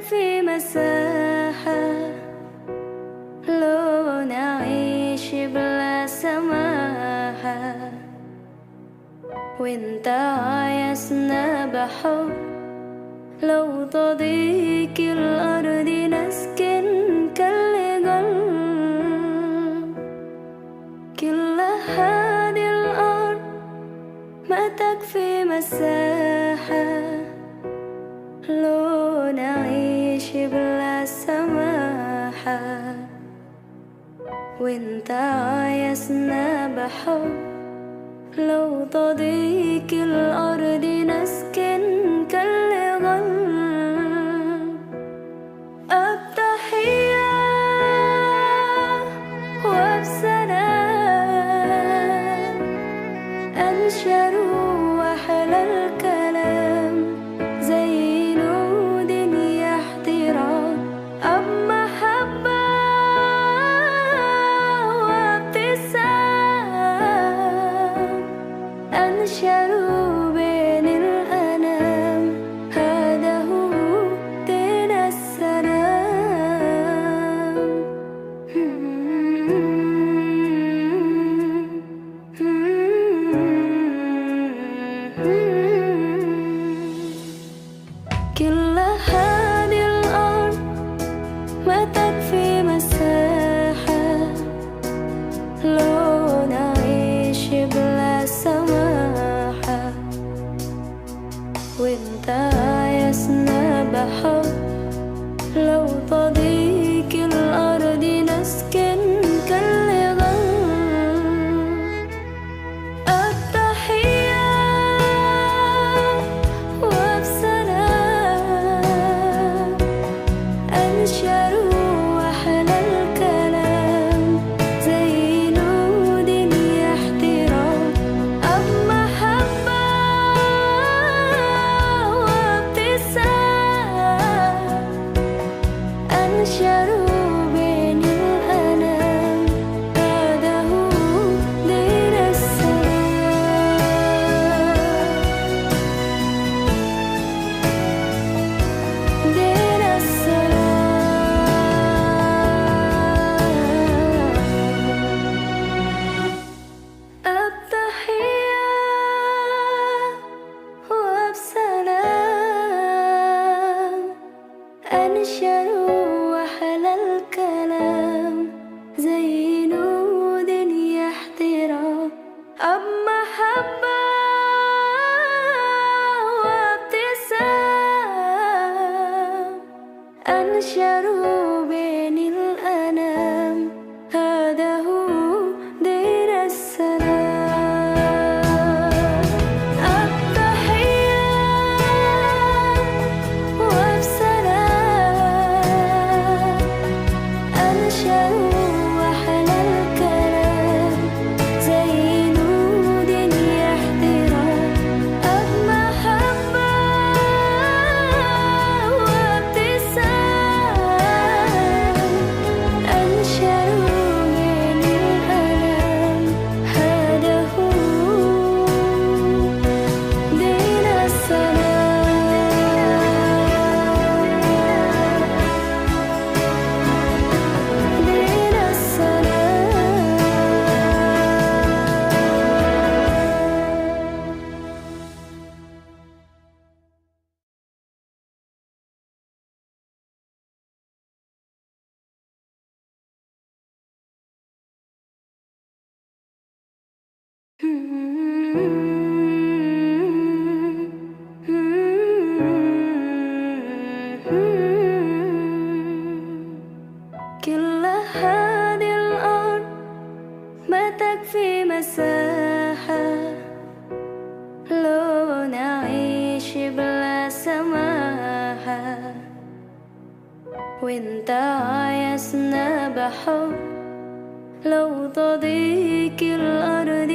تكفي مساحة لو نعيش بلا سماحة، وانت عايزنا بحب لو تضيق الأرض نسكن كالجل. كل هذه الأرض ما تكفي مساحة لو نعيش بلا سماحة، وانت عايزنا بحب لو تضيق الأرض نسكن كالغل. التحية وبسلام أنشر وحل الكلام زي نود يحترام، أب محبة وابتسام أنشروا بين الأنام. هذا هو دين السلام. كل هذه الأرض ما تكفي مساحة لو نعيش بلا سماحة، وانت عايزنا بحب لو تضيق الأرض نسكن كالغل. التحية وبسلام أنشروا وحل الكلام زي نود يحترام، أب محبة وابتسام أنشروا بين الأنام. هذا هو دين السلام. دين السلام. التحية وبسلام أنشروا وحل الكلام زي نود يحترام، أب محبة وابتسام أنشروا بين الأنام. هذا هو دين السلام. التحية وبسلام أنشروا وحل الكلام زي نود يحترام، أب محبة وابتسام أنشروا بين الأنام. هذا هو دين السلام. دين كل هذه الأرض ما تكفي مساحة لو نعيش بلا سماحة، وانت عايزنا بحب لو تضيق الأرض